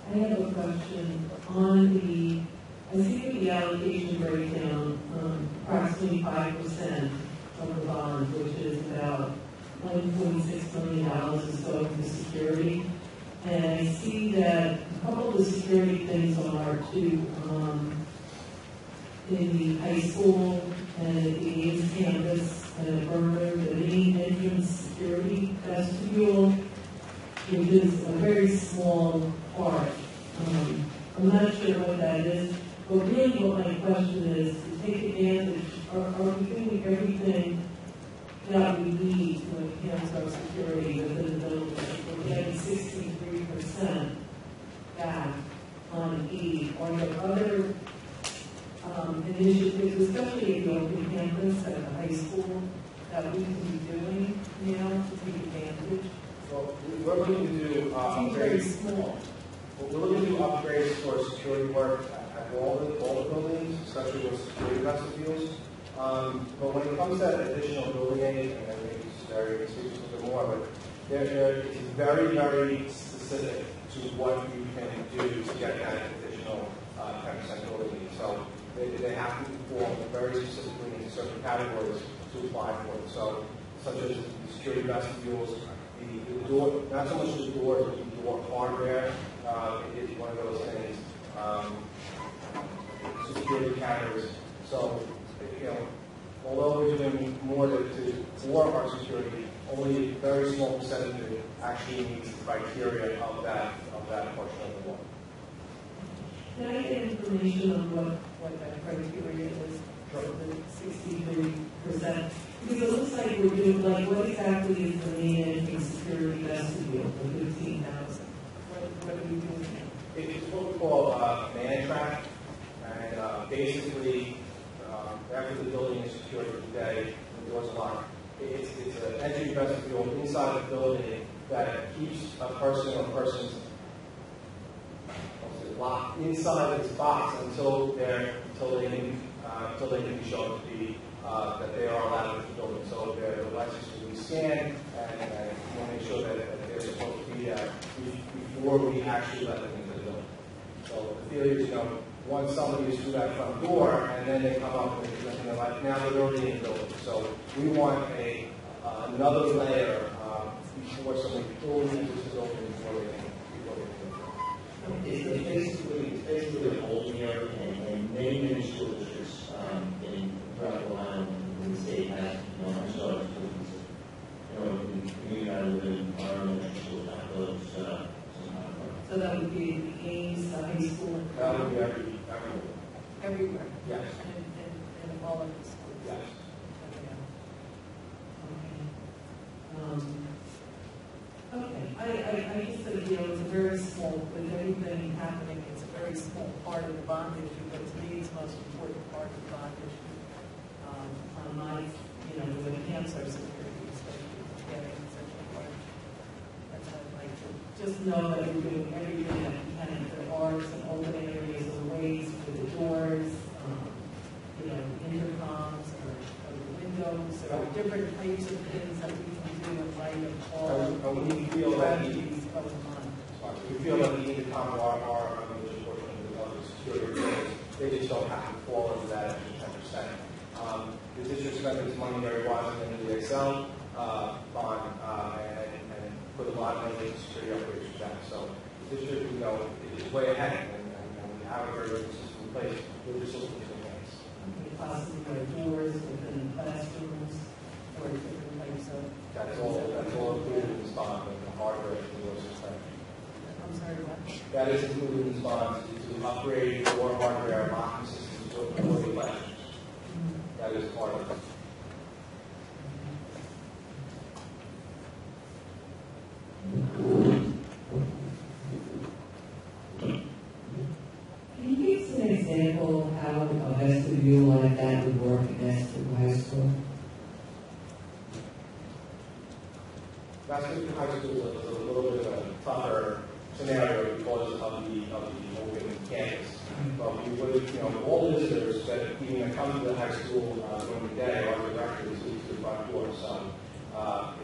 I have a question on I see the allocation breakdown, approximately 5% of the bond, which is about $1.6 million or so for security. And I see that a couple of the security things are in the high school and at the Ames campus and at Burner, the main entrance security vestibule, which is a very small part. I'm not sure what that is, but really what my question is to take advantage, are we doing everything that we need to enhance our security within the building? We're getting 63% back on E. Are there other initiatives, especially at the open campus at the high school, that we can be doing now to take advantage? Well, we're looking to do Seems very small. we're looking to do upgrades for security work at all the buildings, especially with security vestibules. But when it comes to additional building aids, and I think Larry can speak a little bit more, but it's very, very specific to what you can do to get that additional 10% building aid. So they have to fall very specifically into certain categories to apply for it. So, such as the security vestibules, the door, not so much the doors, but the door hardware is one of those things. Security cameras. So, although we're doing more for our security, only a very small percentage of it actually meets the criteria of that portion of the law. Can I get information on what that criteria is for the 63%? Because it looks like we're doing, what exactly is the main entrance security vestibule for 15,000? What are we doing? It's what we call man trap, and basically, after the building is secured for the day, the doors are locked. It's an entry vestibule inside the building that keeps a person or persons locked inside this box until they can be shown to be that they are allowed into the building. So their license will be scanned, and we'll make sure that they're supposed to be there before we actually let them into the building. So the theory is, once somebody is through that front door, and then they come up and they're like, now they're already in the building. So we want another layer before somebody fully enters the building before they can. It's basically a whole year, and many school districts throughout Rhode Island and the state have, started schools. We got to live in our elementary school, not those. So that would be the Ames High School? That would be Everywhere? yes. And all of the schools. Yes. Okay, I just think, it's a very small, with everything happening, it's a very small part of the bond issue, but to me, it's the most important part of the bond issue. On my, to enhance our security, especially getting such a part. That's what I'd like to, just know that we're doing everything that we can. If there are some open areas or ways for the doors, intercoms or the windows, or different types of things that we can do in light of all And we feel that tragedies going on. we feel that the intercom are a major portion of the security areas. They just don't have to fall into that extra 10%. The district spent its money very wisely into the Excel fund and put a lot of money into security upgrades for that. So the district, is way ahead, and we have a very good system in place with the systems in place. Possibly doors within classrooms or different types of... That's all included in this bond, the hardware and the doors and I'm sorry, what? that is included in this bond to upgrade door hardware locking systems for the classrooms. That is part of it. Can you give us an example of how a vestibule like that would work next to the high school? Massachusetts High School is a little bit of a tougher scenario because of the open campus. But we would, all the visitors that even come to the high school during the day are directly to the front door. So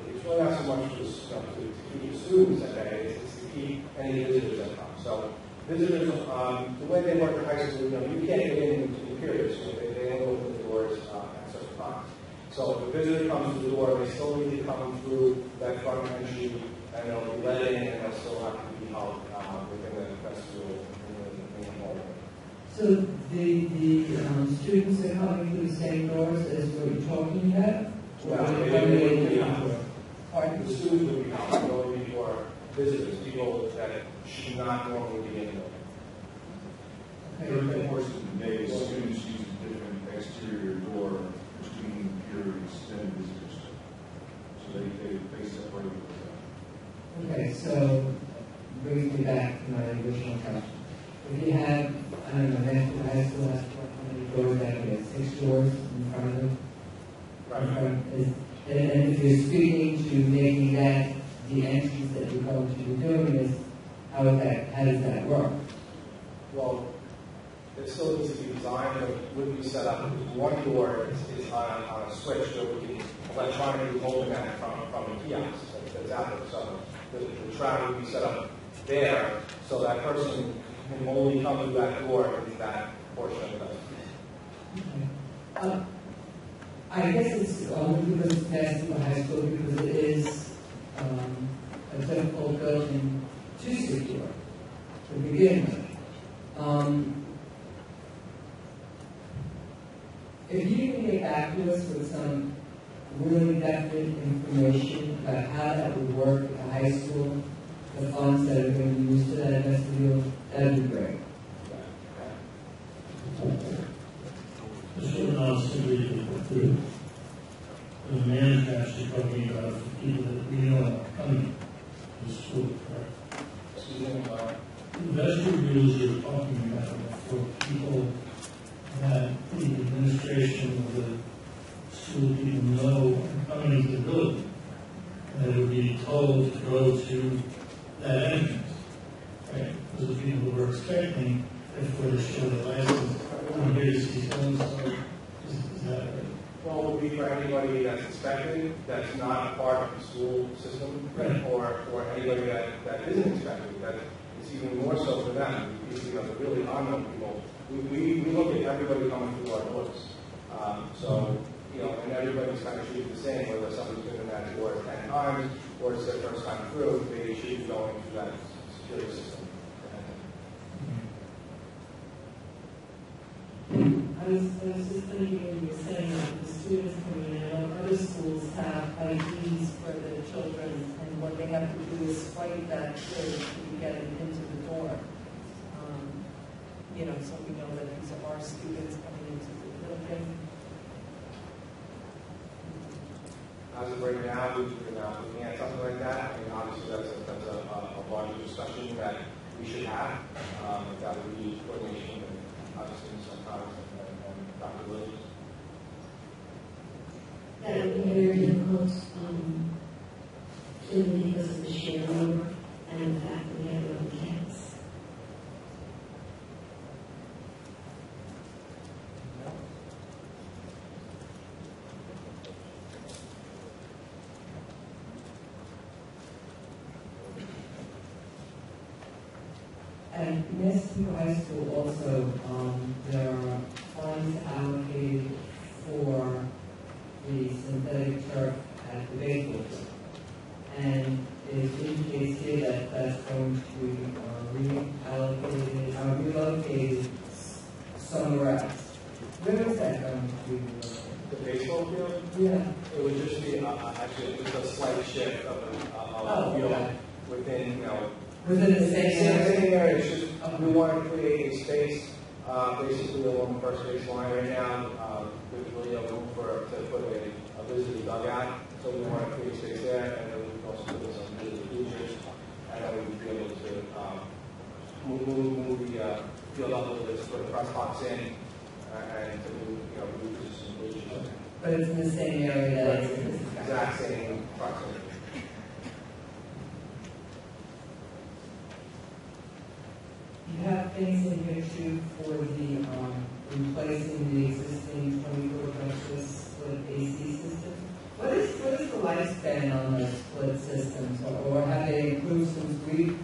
it's really not so much to keep the students at bay, it's to keep any visitors that come. So visitors, the way they work at high school, you can't get in the periods. So they only open the doors at certain times. So if a visitor comes to the door, they still need to come through that front entry, and they'll be let in, and they'll still have to be held within the vestibule in the hallway. So the students are coming through the same doors as what you're talking about? Pardon? The students would be held, only for visitors, people that should not normally be in the building. During the course of the day, students use a different exterior door between periods and visitors. So they separate those out. Okay, so brings me back to my original question. If you have, I don't know, next to the high school, how many doors that we have? 6 doors in front of them? Right. And if you're speaking to making that the entrance that you're going to be doing is, how does that work? Well, it still needs to be designed, but it wouldn't be set up. One door is on a switch, so we can electronically open that from a kiosk that's out there. So the trap would be set up there, so that person can only come through that door into that portion of the Okay. I guess it's only because it's past the high school, because it is a difficult building to secure to begin with. If you can get back to us with some really definite information about how that would work at the high school, the funds that are going to be used for that vestibule, that would be great. Mr. Honestly, the man actually talking about people that we know are coming to school, correct? The vestibules you're talking about are for people that the administration of the school people know are coming to the building. And they would be told to go to that entrance, right? Those are people who are expecting, before they show their license, I'm here to see so-and-so. Is that right? Well, it would be for anybody that's expected, that's not part of the school system, Right. or anybody that isn't expected, that it's even more so for them. You know, the really unknown people. We look at everybody coming through our doors. So, you know, and everybody's kind of treated the same, whether somebody's been in that door 10 times or it's their first time through, they should be going through that security system. I was just thinking when you were saying that the students coming in, I know other schools have IDs for their children, and what they have to do is swipe that code to get them into the door. You know, so we know that these are our students coming into the building. As of right now, we're looking at something like that. I mean, obviously, that's a larger discussion that we should have. That would be coordination with obviously sometimes and Dr. Williams. That would be very difficult, simply because of the sheer number and the fact that we have it on campus. At Nestle High School also, there are funds allocated for the synthetic turf at the baseball field. And it indicates here that that's going to be relocated somewhere else. Where is that going to be relocated? The baseball field? Yeah. It would just be actually just a slight shift of the field Okay. within, you know, Within the same area? same area. It's just we want to create a space basically along the first base line right now. There's really no room to put a visitor dugout, so we want to create space there, and then we can also put some visitor bleachers, and then we would be able to move the field up a little bit to put a press box in, and to move, you know, some bleachers. But it's in the same area that it's in this Exact same proximity. You have things in here too for the, replacing the existing 24 junction split AC system. What is the lifespan on those split systems, or have they improved since we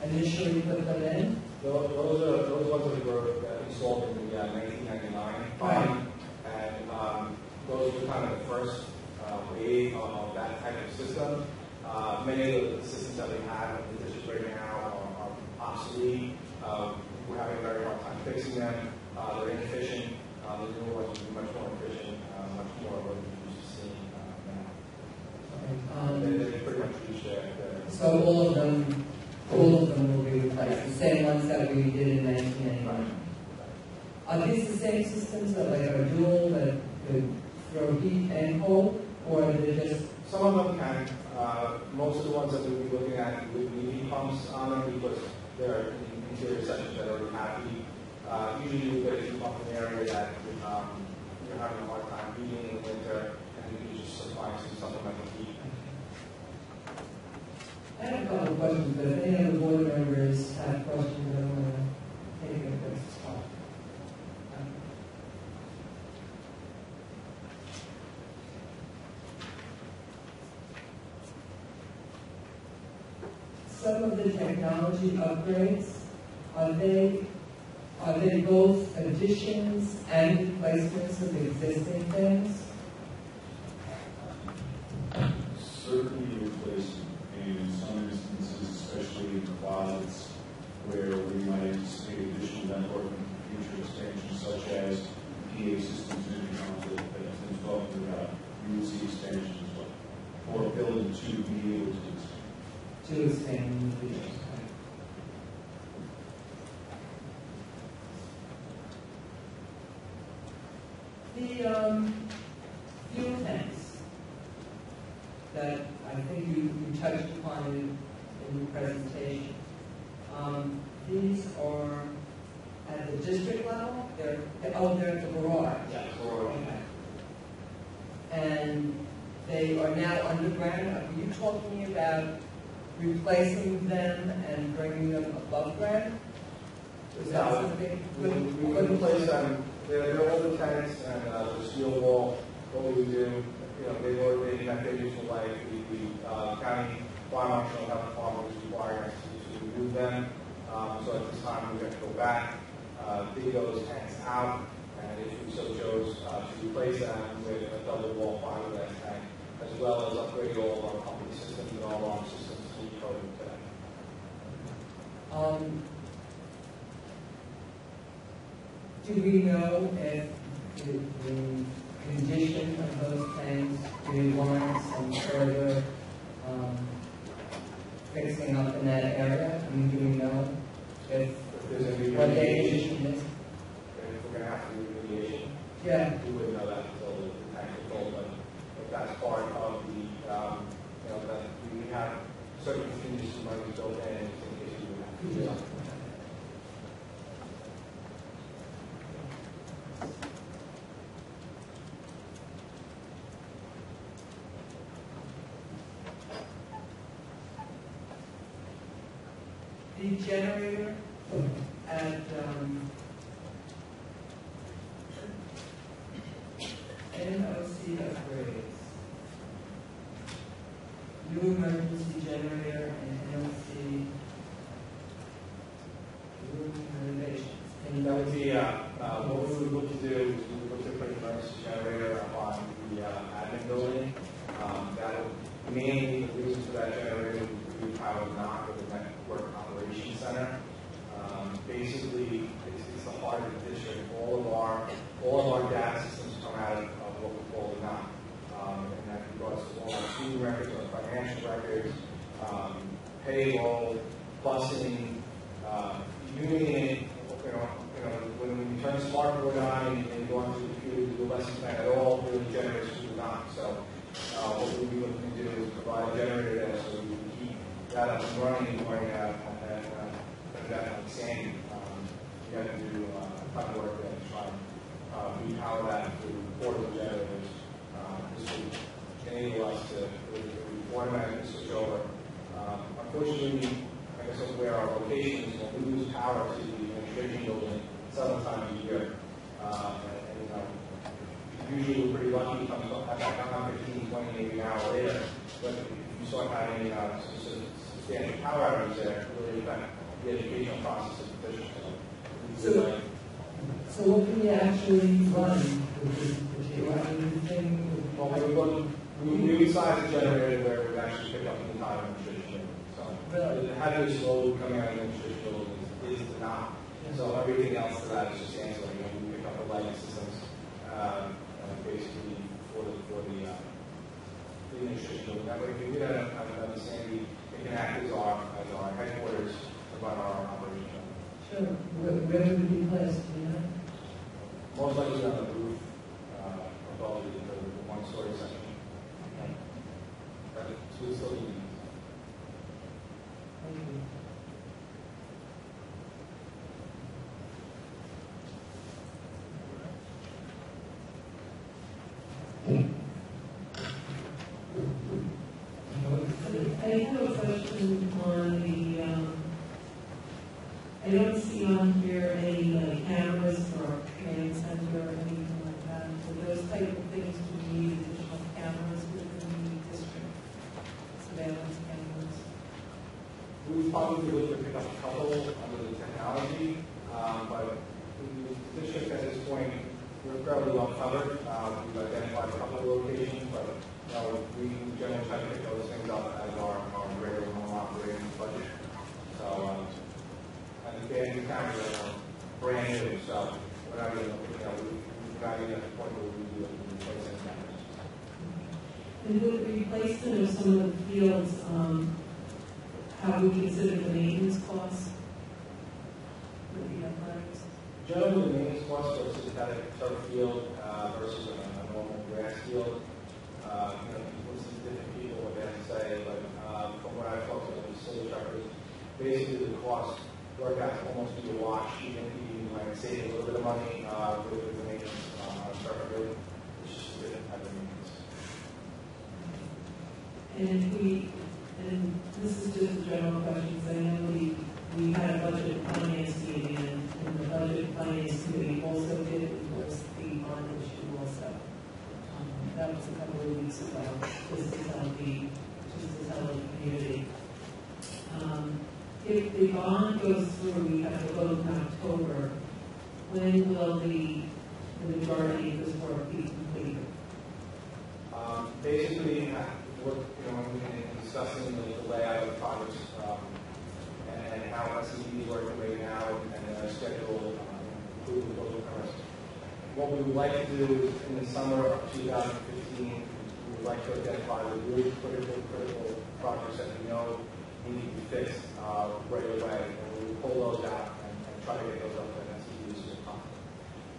initially put them in? Those ones that were installed in the 1999 and those were kind of the first wave of that type of system. Many of the systems that we have in the district right now are obsolete. We're having a very hard time fixing them. They're inefficient. The newer ones will be much more efficient, much more of what we're used to seeing now. They pretty much reached their So all of them will be replaced, the same ones that we did in 1999. Are these the same systems that like are dual that could throw heat and cold, or are they just? Some of them can. Most of the ones that we'll be looking at would need heat pumps on them because they're in interior sections that already have heat. Usually you get a heat pump in the area that you're having a hard time heating in the winter, and you can just supply some supplemental heat. I have a couple of questions, but if any of the board members have questions, I want to take a quick spot. Some of the technology upgrades, are they both additions and replacements of existing things? Certainly replacing, and in some instances, especially in closets, where we might anticipate additional networking for future expansion, such as PA systems and intercoms that has been talking about. You would see expansion as well, or building to be able to expand. To expand in the future. The fuel tanks that I think you touched upon in your presentation. These are at the district level? They're at the garage? Yeah, or Okay. And they are now underground. Are you talking about replacing them and bringing them above ground? Is that something? we would replace them. They're older tanks and the steel wall. What we would do, they've already been that useful life. The county fire marshal and health department is requiring us to remove them. So at this time, we have to go back, dig those tanks out, and if we so chose to replace them with a double wall fiberglass tank, as well as upgrade all of our pumping systems and all of our systems to meet code today. Do we know if the condition of those tanks do warrant some further fixing up in that area? I mean, do we know if there's any what the remediation, condition is? if we're going to have to do remediation, Yeah. we wouldn't know that until the tanks are full, but if that's part of the, that we have certain contingency money built in case we would have to do something. The generator at NOC upgrades. New emergency generator and NOC room renovations. And that would be, what we would look to do is we would look to put an emergency generator on the admin building. That would mainly, the reason for that generator would be power not with the network operations center. Basically, it's the heart of the district. All of our data systems come out of what we call the NOC. And that regards to all our student records, our financial records, payroll, busing, unit, when you turn the smart board on and you go onto the computer to do a lesson plan, it all really generates through the NOC. So what we'll be looking to do is provide a generator there so we can keep that up and running during that standing. You have to do a ton of work there to try and repower that through portable generators. This will enable us to automatically switch over. Unfortunately, I guess where our location is, when we lose power to the administration building several times a year. Usually we're pretty lucky if I'm back on 15, 20, maybe an hour later. But if you start having substantial power outages there, it really affect the educational process of the district. So what can you actually run with this thing? Well, we resize the generator where we actually pick up the entire administration building. So the heaviest load coming out of the administration building is the NOC. So everything else to that is just ancillary. We pick up the lighting systems, basically for the administration building. That way, if we did have another Sandy, it can act as our headquarters to run our operation. Sure. Where would it be placed? Most likely on the roof above the one-story section. Okay. So it's still easy. Thank you. I have a question on the, I don't see on here any cameras for a command center or anything like that. So those type of things, do we need additional cameras within the district? Surveillance cameras? We would probably look to pick up a couple under the technology, but the district at this point, we're fairly well covered. We've identified a couple of locations, but we generally try to pick those things up as our regular home operating budget. So, and the cameras are brand new, so we're not even, we're not even at the point where we replace any cameras. And would it be placed in some of the fields, how we consider the maintenance costs for the athletics? Generally, the maintenance cost for a synthetic turf field versus a normal grass field, people listen to different people what they have to say, but from what I've talked to the facility directors, basically the cost work out to almost be a wash, even if you might save a little bit of money with the maintenance on a turf field, which is a different type of maintenance. And this is just a general question, because I know we had a budget and finance meeting, and the budget and finance committee also did endorse the bond issue also. That was a couple of weeks ago, just to tell the community. If the bond bond goes through, we have to vote in October, when will the majority of this work be completed? Basically, we're, discussing the layout of the projects, and how SCD is working right now, and our schedule, including the local permits. What we would like to do is, in the summer of 2015, we would like to identify the really critical projects that we know need to be fixed right away, and we will pull those out and try to get those up to SCD as soon as possible.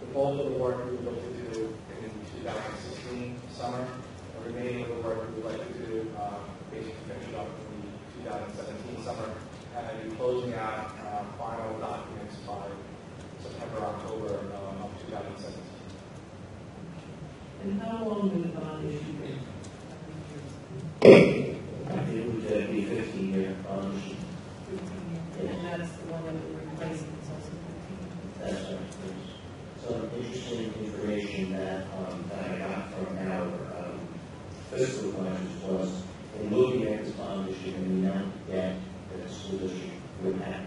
The bulk of the work we would look to do in 2016 summer. The remaining of the work we would like to do, basically finish it up in the 2017 summer, and be closing out final documents by September, October of 2017. And how long will the bond issue be? It would be 15-year bond issue. 15 years. And that's the one that we're replacing, it's also 15 years. That's right. There's some interesting information that I got from our fiscal advisors was in looking at this bond issue and the amount of debt that the school district would have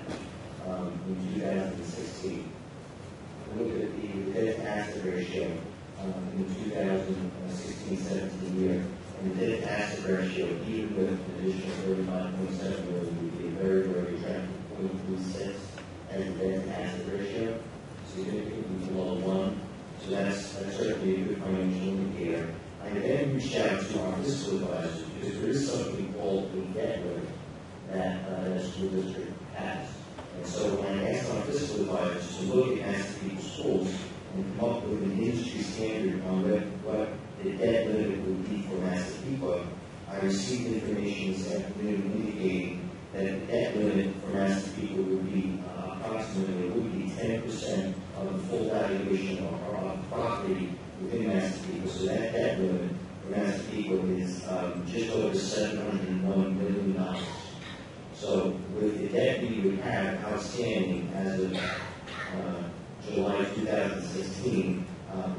in 2016. Look at the debt to asset ratio in the 2016-17 year, and the debt to asset ratio, even with an additional 35.7 million, would be a very, very attractive 0.36 as a debt to asset ratio, significantly below 1. So that's certainly a good financial indicator. I then reached out to our fiscal advisors because there is something called a debt limit that the school district has. And so when I asked our fiscal advisors to look at Massapequa schools and come up with an industry standard on what the debt limit would be for Massapequa, I received information this afternoon indicating that the debt limit for Massapequa would be approximately 10% of the full valuation of our property within Massapequa. So that debt limit for Massapequa is just over $701 million. So with the debt we would have outstanding as of July 2016,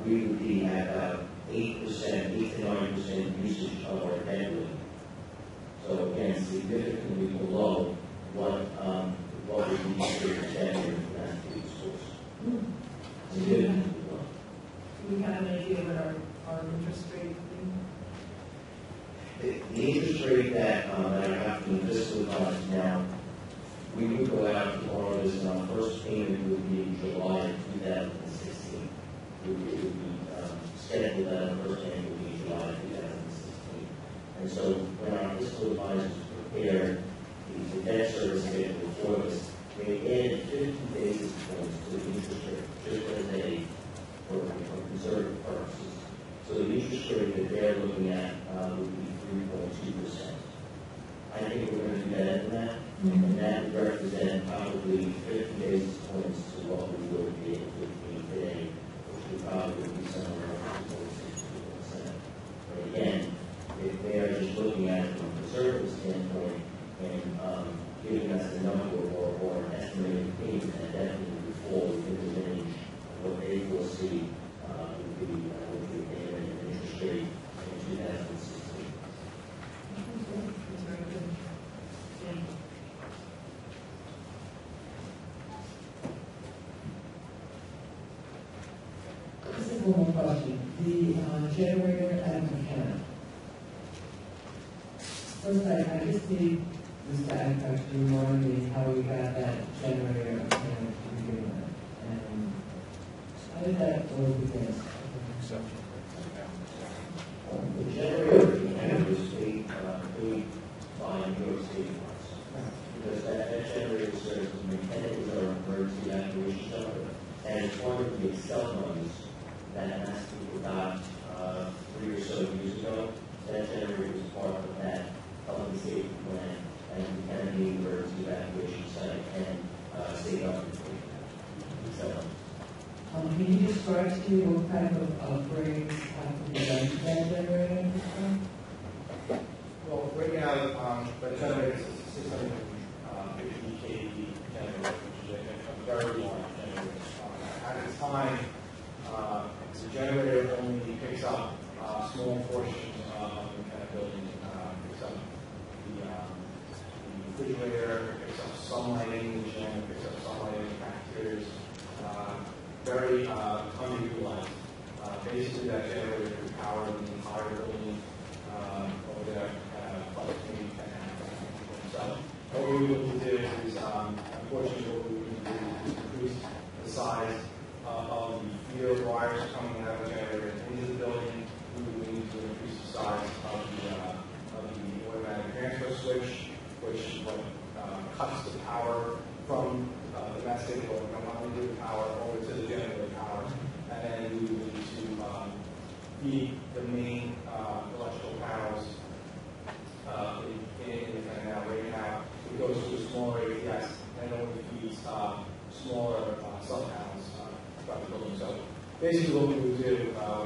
we would be at about 8% to 9% usage of our debt limit. So again, significantly below what would be considered debt limit for Massapequa schools. Significantly below. Do we have an idea what our interest rate would be? The interest rate that I got from the fiscal advisor now, we would go out to borrow this, and our first payment would be in July of 2016. It would be scheduled that our first payment would be July of 2016. And so when our fiscal advisors prepared the debt service schedule for this, they added 50 basis points to the interest rate, just as for conservative purposes. So the interest rate that they're looking at would be 3.2%. I think we're going to do better than that, and that would represent probably 50 basis points to what we would be able to pay today, which would probably be somewhere around 4.6%. But again, if they are just looking at it from a conservative standpoint and giving us a number or an estimated payment that definitely would fall within the range of what they foresee would be the payment and interest rate in 2016. This is one more question. The generator at McKenna. First, I just need the staff to remind me how we got that generator at McKenna to begin with. And how did that all begin? The generator was paid by New York State funds. Because that generator serves as mechanical or emergency evacuation shelter. And it's one of the Excel funds that Massapequa got 3 or so years ago. That generator was part of that public safety plan and Kennedy emergency evacuation site and state government Excel funds. Can you describe to me what kind of upgrades have to be done to that generator? Well, right now, the generator is a 650 kV generator, which is a very large generator. At its time, the generator only picks up small portions of the kind of building, picks up the refrigerator, it picks up sunlight in the gym, it picks up sunlight in the cafeterias. Very underutilized. Basically, that generator could power the entire building over there, plus maybe 10 hours. So what we look to do is, unfortunately, what we need to do is increase the size of the feeder wires coming out of the generator into the building. We would need to increase the size of the automatic transfer switch, which cuts the power from domestic or non-linear power over to the generator power. And then we would need to feed the main electrical panels in the canal. Right now, it goes to a smaller ATS and it only feeds smaller sub-panels throughout the building. So basically what we would do,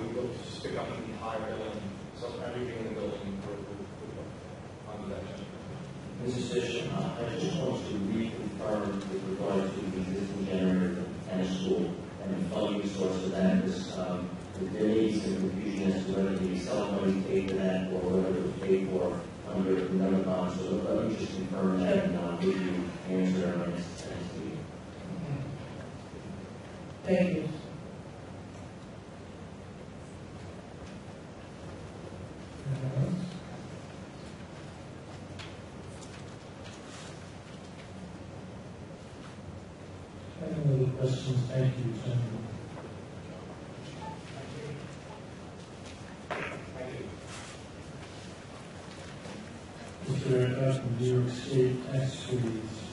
we would just pick up the entire building, so everything in the building would go onto that generator. Mrs. Fish, I just want to reconfirm with regard to the existing generator at the school and the funding source of that, because there may be some confusion as to whether the cell money paid for that or whether it was paid for under another bond. So let me just confirm that and I'll give you an answer on our next meeting. Thank you. Any other questions? Thank you, Senator. Mr. Eric, from New York State Tax Freeze.